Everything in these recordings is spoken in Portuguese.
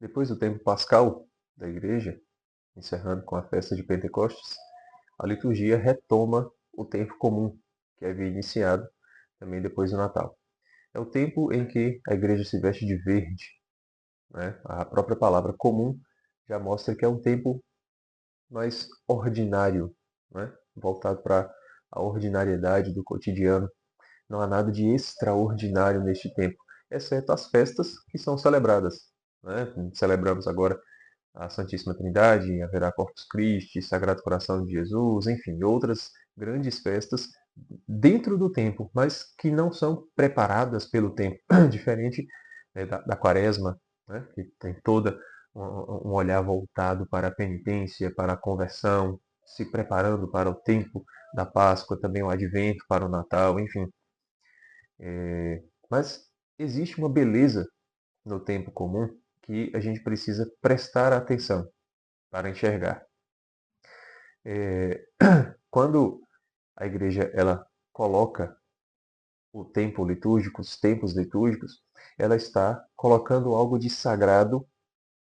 Depois do tempo pascal da igreja, encerrando com a festa de Pentecostes, a liturgia retoma o tempo comum, que havia iniciado também depois do Natal. É o tempo em que a igreja se veste de verde, né? A própria palavra comum já mostra que é um tempo mais ordinário, né? Voltado para a ordinariedade do cotidiano. Não há nada de extraordinário neste tempo, exceto as festas que são celebradas, né? Celebramos agora a Santíssima Trindade, haverá Corpus Christi, Sagrado Coração de Jesus, enfim, outras grandes festas dentro do tempo, mas que não são preparadas pelo tempo, diferente da Quaresma, né, que tem toda um olhar voltado para a penitência, para a conversão, se preparando para o tempo da Páscoa, também o Advento para o Natal, enfim. Mas existe uma beleza no tempo comum que a gente precisa prestar atenção para enxergar. Quando a igreja ela coloca o tempo litúrgico, os tempos litúrgicos, ela está colocando algo de sagrado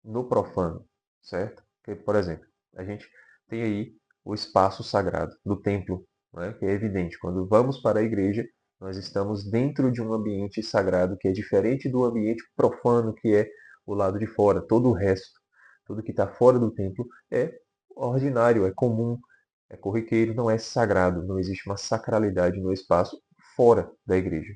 no profano, certo? Porque, por exemplo, a gente tem aí o espaço sagrado do templo, né? Que é evidente. Quando vamos para a igreja, nós estamos dentro de um ambiente sagrado que é diferente do ambiente profano que é o lado de fora. Todo o resto, tudo que está fora do templo é ordinário, é comum, é corriqueiro, não é sagrado. Não existe uma sacralidade no espaço fora da igreja.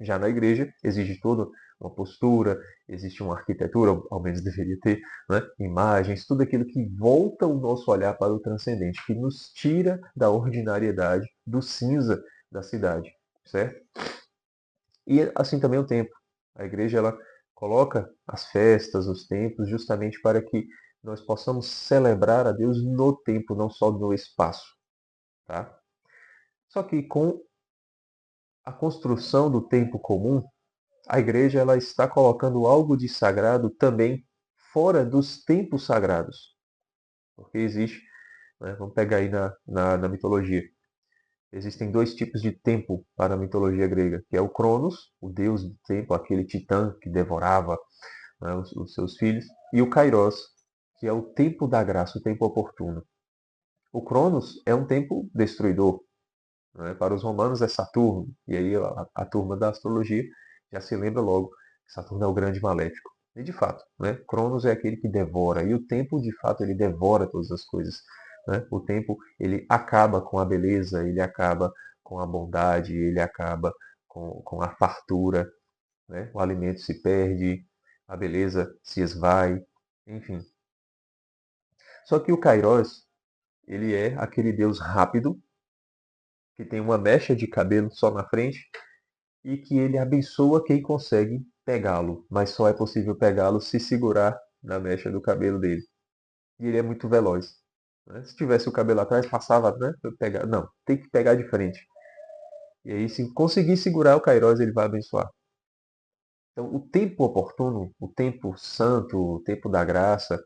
Já na igreja exige toda uma postura, existe uma arquitetura, ao menos deveria ter, né? Imagens, tudo aquilo que volta o nosso olhar para o transcendente, que nos tira da ordinariedade, do cinza da cidade, certo? E assim também o tempo. A igreja ela coloca as festas, os templos, justamente para que nós possamos celebrar a Deus no tempo, não só no espaço, tá? Só que com a construção do tempo comum, a igreja ela está colocando algo de sagrado também fora dos tempos sagrados. Porque existe, né, vamos pegar aí na mitologia, existem dois tipos de tempo para a mitologia grega, que é o Cronos, o deus do tempo, aquele titã que devorava, né, os seus filhos, e o Kairos, que é o tempo da graça, o tempo oportuno. O Cronos é um tempo destruidor. Né? Para os romanos é Saturno, e aí a turma da astrologia já se lembra logo que Saturno é o grande maléfico. E de fato, né? Cronos é aquele que devora, e o tempo de fato ele devora todas as coisas. Né? O tempo ele acaba com a beleza, ele acaba com a bondade, ele acaba com a fartura, né? O alimento se perde, a beleza se esvai, enfim. Só que o Kairos, ele é aquele deus rápido, que tem uma mecha de cabelo só na frente, e que ele abençoa quem consegue pegá-lo, mas só é possível pegá-lo se segurar na mecha do cabelo dele. E ele é muito veloz. Né? Se tivesse o cabelo atrás, passava, né? Pegar. Não, tem que pegar de frente. E aí, se conseguir segurar o Kairos, ele vai abençoar. Então, o tempo oportuno, o tempo santo, o tempo da graça,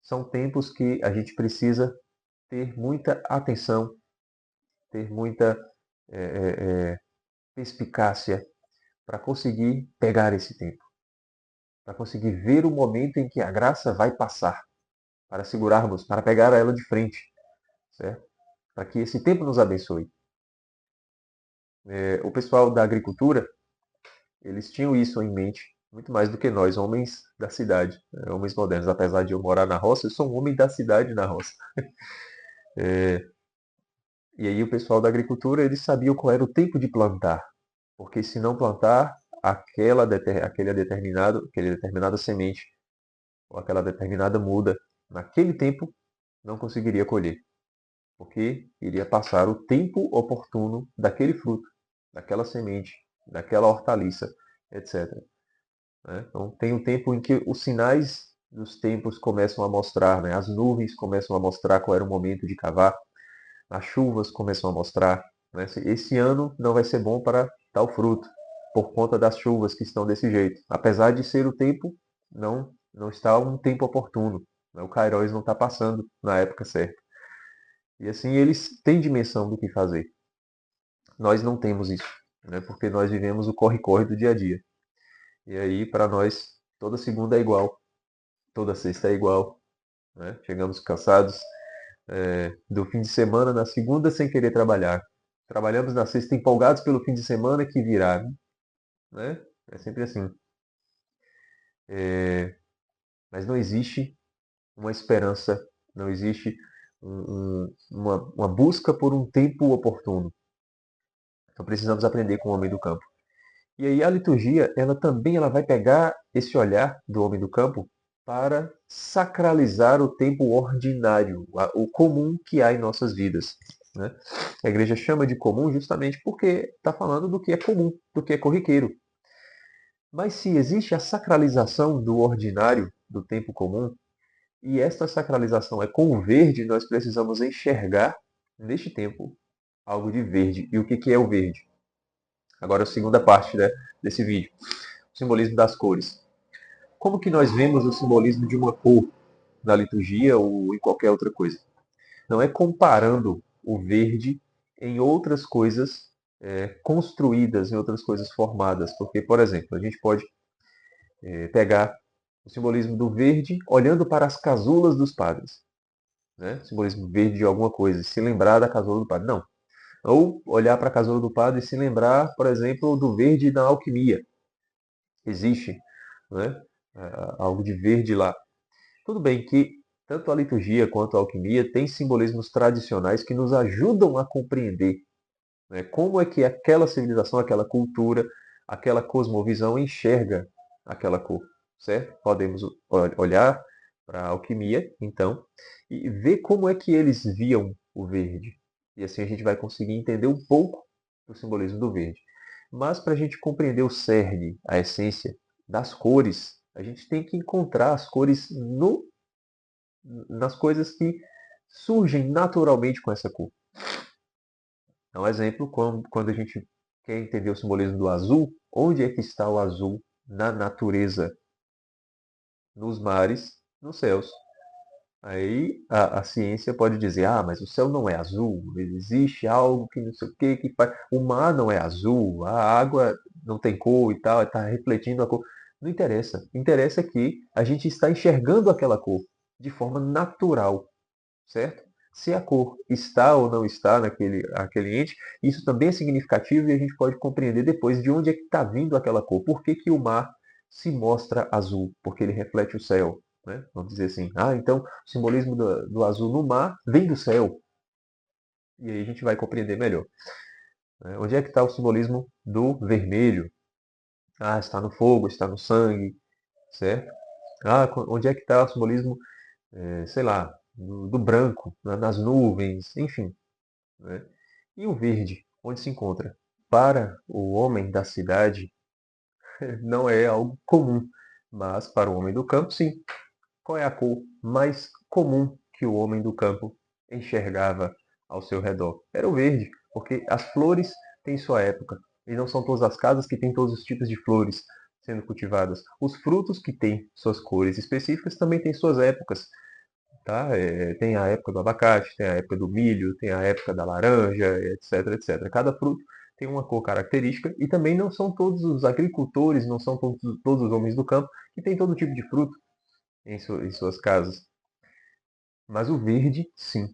são tempos que a gente precisa ter muita atenção, ter muita é, perspicácia para conseguir pegar esse tempo, para conseguir ver o momento em que a graça vai passar, para segurarmos, para pegar ela de frente, certo? Para que esse tempo nos abençoe. O pessoal da agricultura, eles tinham isso em mente, muito mais do que nós, homens da cidade, homens modernos. Apesar de eu morar na roça, eu sou um homem da cidade na roça. E aí o pessoal da agricultura, eles sabiam qual era o tempo de plantar, porque se não plantar, aquela determinada semente ou aquela determinada muda, naquele tempo não conseguiria colher, porque iria passar o tempo oportuno daquele fruto, daquela semente, daquela hortaliça, etc. Né? Então tem um tempo em que os sinais dos tempos começam a mostrar, né? As nuvens começam a mostrar qual era o momento de cavar, as chuvas começam a mostrar, né? Esse ano não vai ser bom para tal fruto, por conta das chuvas que estão desse jeito. Apesar de ser o tempo, não está um tempo oportuno. Né? O Kairos não está passando na época certa. E assim eles têm dimensão do que fazer. Nós não temos isso, né? Porque nós vivemos o corre-corre do dia a dia. E aí, para nós, toda segunda é igual. Toda sexta é igual, né? Chegamos cansados do fim de semana na segunda sem querer trabalhar. Trabalhamos na sexta empolgados pelo fim de semana que virá, né? É sempre assim. Mas não existe uma esperança, não existe uma busca por um tempo oportuno. Então precisamos aprender com o homem do campo. E aí a liturgia, ela vai pegar esse olhar do homem do campo para sacralizar o tempo ordinário, o comum que há em nossas vidas, né? A igreja chama de comum justamente porque está falando do que é comum, do que é corriqueiro. Mas se existe a sacralização do ordinário, do tempo comum, e esta sacralização é com o verde, nós precisamos enxergar neste tempo algo de verde. E o que é o verde? Agora a segunda parte, né, desse vídeo. O simbolismo das cores. Como que nós vemos o simbolismo de uma cor na liturgia ou em qualquer outra coisa? Não é comparando o verde em outras coisas construídas, em outras coisas formadas. Porque, por exemplo, a gente pode pegar o simbolismo do verde olhando para as casulas dos padres. Né? Simbolismo verde de alguma coisa, se lembrar da casula do padre. Não. Ou olhar para a casula do padre e se lembrar, por exemplo, do verde na alquimia. Existe, né, algo de verde lá. Tudo bem que tanto a liturgia quanto a alquimia têm simbolismos tradicionais que nos ajudam a compreender, né, como é que aquela civilização, aquela cultura, aquela cosmovisão enxerga aquela cor, certo? Podemos olhar para a alquimia, então, e ver como é que eles viam o verde. E assim a gente vai conseguir entender um pouco do simbolismo do verde. Mas para a gente compreender o cerne, a essência das cores, a gente tem que encontrar as cores nas coisas que surgem naturalmente com essa cor. É um exemplo quando a gente quer entender o simbolismo do azul, onde é que está o azul na natureza, nos mares, nos céus. Aí a ciência pode dizer, mas o céu não é azul, existe algo que não sei o que faz. O mar não é azul, a água não tem cor e tal, está refletindo a cor. Não interessa. Interessa que a gente está enxergando aquela cor de forma natural, certo? Se a cor está ou não está aquele ente, isso também é significativo e a gente pode compreender depois de onde é que está vindo aquela cor. Por que que o mar se mostra azul? Porque ele reflete o céu. Né? Vamos dizer assim, então o simbolismo do azul no mar vem do céu. E aí a gente vai compreender melhor. Né? Onde é que está o simbolismo do vermelho? Está no fogo, está no sangue, certo? Onde é que está o simbolismo, sei lá, do branco, nas nuvens, enfim. Né? E o verde, onde se encontra? Para o homem da cidade, não é algo comum, mas para o homem do campo, sim. Qual é a cor mais comum que o homem do campo enxergava ao seu redor? Era o verde, porque as flores têm sua época. E não são todas as casas que têm todos os tipos de flores sendo cultivadas. Os frutos que têm suas cores específicas também têm suas épocas. Tá? Tem a época do abacate, tem a época do milho, tem a época da laranja, etc, etc. Cada fruto tem uma cor característica e também não são todos os agricultores, não são todos os homens do campo que têm todo tipo de fruto em suas casas. Mas o verde, sim.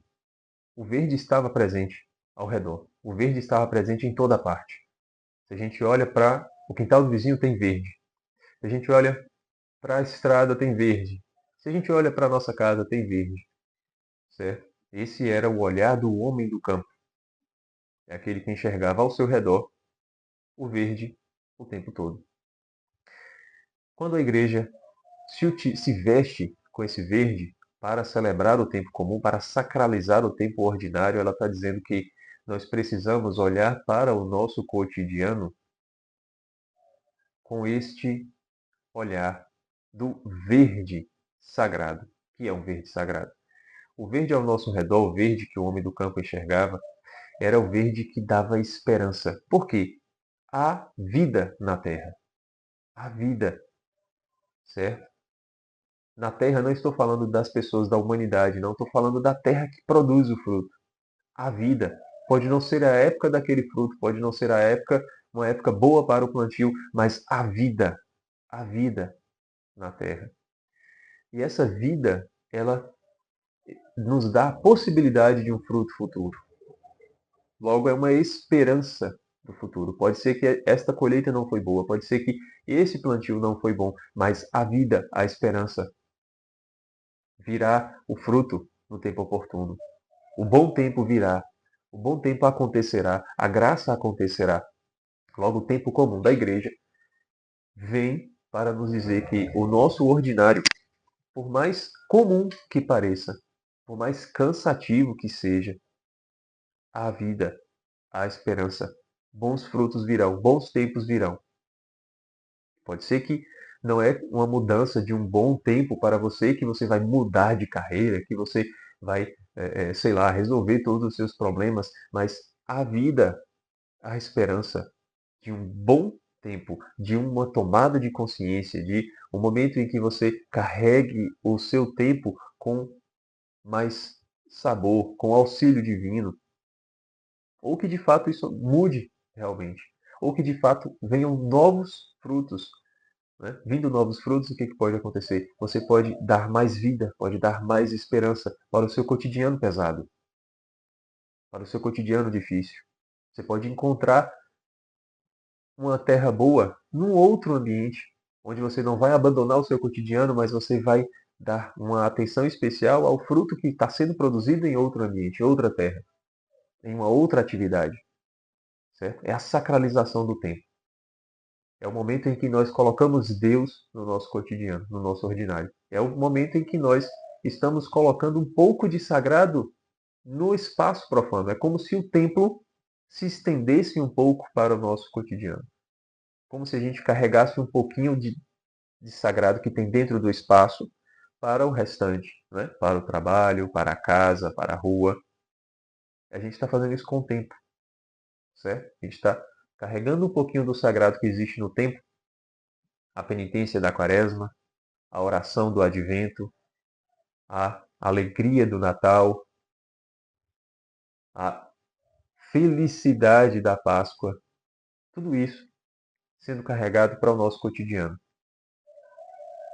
O verde estava presente ao redor. O verde estava presente em toda parte. Se a gente olha para o quintal do vizinho, tem verde. Se a gente olha para a estrada, tem verde. Se a gente olha para a nossa casa, tem verde. Certo? Esse era o olhar do homem do campo. É aquele que enxergava ao seu redor o verde o tempo todo. Quando a igreja se veste com esse verde para celebrar o tempo comum, para sacralizar o tempo ordinário, ela está dizendo que nós precisamos olhar para o nosso cotidiano com este olhar do verde sagrado. Que é um verde sagrado? O verde ao nosso redor, o verde que o homem do campo enxergava, era o verde que dava esperança. Por quê? Há vida na terra. Há vida, certo? Na terra não estou falando das pessoas da humanidade, não estou falando da terra que produz o fruto. Há vida. Pode não ser a época daquele fruto, pode não ser uma época boa para o plantio, mas há vida na terra. E essa vida, ela nos dá a possibilidade de um fruto futuro. Logo, é uma esperança do futuro. Pode ser que esta colheita não foi boa, pode ser que esse plantio não foi bom, mas a vida, a esperança, virá o fruto no tempo oportuno. O bom tempo virá, o bom tempo acontecerá, a graça acontecerá. Logo, o tempo comum da igreja vem para nos dizer que o nosso ordinário, por mais comum que pareça, por mais cansativo que seja, a vida, a esperança, bons frutos virão, bons tempos virão. Pode ser que não é uma mudança de um bom tempo para você, que você vai mudar de carreira, que você vai, sei lá, resolver todos os seus problemas, mas a vida, a esperança de um bom tempo, de uma tomada de consciência, de um momento em que você carregue o seu tempo com mais sabor, com auxílio divino, ou que de fato isso mude realmente, ou que de fato venham novos frutos, né? Vindo novos frutos, o que pode acontecer? Você pode dar mais vida, pode dar mais esperança para o seu cotidiano pesado, para o seu cotidiano difícil. Você pode encontrar uma terra boa num outro ambiente, onde você não vai abandonar o seu cotidiano, mas você vai dar uma atenção especial ao fruto que está sendo produzido em outro ambiente, outra terra, em uma outra atividade, certo? É a sacralização do tempo. É o momento em que nós colocamos Deus no nosso cotidiano, no nosso ordinário. É o momento em que nós estamos colocando um pouco de sagrado no espaço profano. É como se o templo se estendesse um pouco para o nosso cotidiano. Como se a gente carregasse um pouquinho de sagrado que tem dentro do espaço para o restante, né? Para o trabalho, para a casa, para a rua. A gente está fazendo isso com o tempo, certo? A gente está carregando um pouquinho do sagrado que existe no tempo, a penitência da quaresma, a oração do advento, a alegria do Natal, a felicidade da Páscoa, tudo isso sendo carregado para o nosso cotidiano,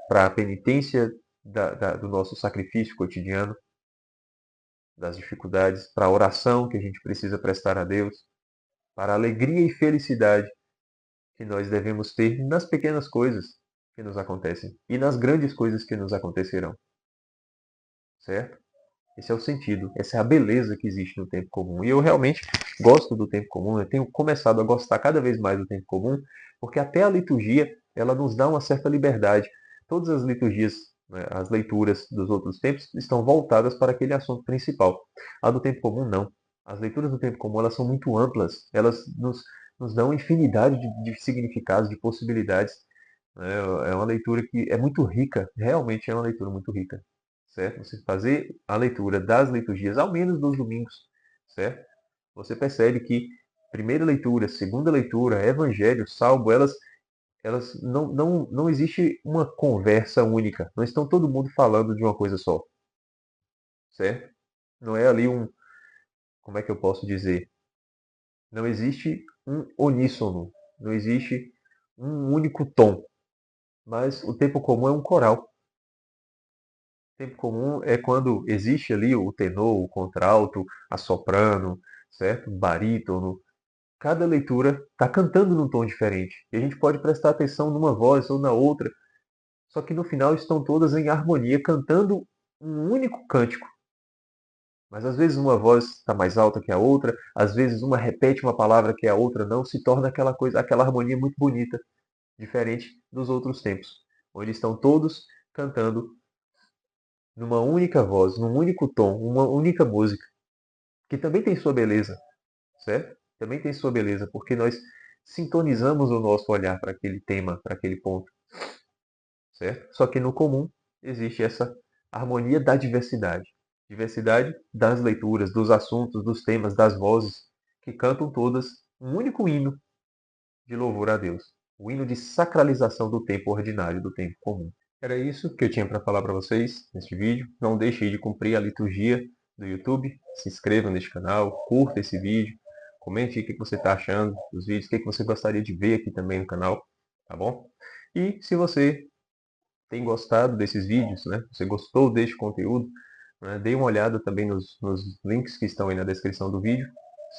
para a penitência do nosso sacrifício cotidiano, das dificuldades, para a oração que a gente precisa prestar a Deus, para a alegria e felicidade que nós devemos ter nas pequenas coisas que nos acontecem e nas grandes coisas que nos acontecerão, certo? Esse é o sentido, essa é a beleza que existe no tempo comum. E eu realmente gosto do tempo comum, eu tenho começado a gostar cada vez mais do tempo comum, porque até a liturgia, ela nos dá uma certa liberdade. Todas as liturgias, né, as leituras dos outros tempos estão voltadas para aquele assunto principal. A do tempo comum, não. As leituras do tempo comum, elas são muito amplas, elas nos dão infinidade de significados, de possibilidades. Né? É uma leitura que é muito rica, realmente é uma leitura muito rica, certo? Você fazer a leitura das liturgias, ao menos nos domingos, certo? Você percebe que primeira leitura, segunda leitura, evangelho, salmo, elas não existe uma conversa única. Não estão todo mundo falando de uma coisa só, certo? Não é ali como é que eu posso dizer? Não existe um uníssono, não existe um único tom, mas o tempo comum é um coral. Tempo comum é quando existe ali o tenor, o contralto, a soprano, certo? Barítono. Cada leitura está cantando num tom diferente. E a gente pode prestar atenção numa voz ou na outra, só que no final estão todas em harmonia, cantando um único cântico. Mas às vezes uma voz está mais alta que a outra, às vezes uma repete uma palavra que a outra não, se torna aquela coisa, aquela harmonia muito bonita, diferente dos outros tempos, onde estão todos cantando numa única voz, num único tom, uma única música, que também tem sua beleza, certo? Também tem sua beleza, porque nós sintonizamos o nosso olhar para aquele tema, para aquele ponto, certo? Só que no comum existe essa harmonia da diversidade. Diversidade das leituras, dos assuntos, dos temas, das vozes, que cantam todas um único hino de louvor a Deus. O hino de sacralização do tempo ordinário, do tempo comum. Era isso que eu tinha para falar para vocês neste vídeo. Não deixe de cumprir a liturgia do YouTube. Se inscreva neste canal, curta esse vídeo, comente o que você está achando dos vídeos, o que você gostaria de ver aqui também no canal, tá bom? E se você tem gostado desses vídeos, né? Você gostou deste conteúdo, né? Dê uma olhada também nos links que estão aí na descrição do vídeo,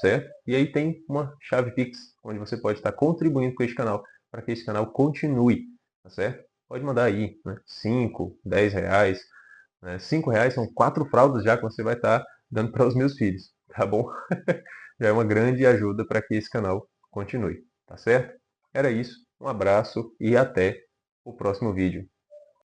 certo? E aí tem uma chave Pix, onde você pode estar contribuindo com este canal, para que esse canal continue, tá certo? Pode mandar aí, né? 5, 10 reais, né? 5 reais são 4 fraldas já que você vai estar dando para os meus filhos, tá bom? Já é uma grande ajuda para que esse canal continue, tá certo? Era isso, um abraço e até o próximo vídeo.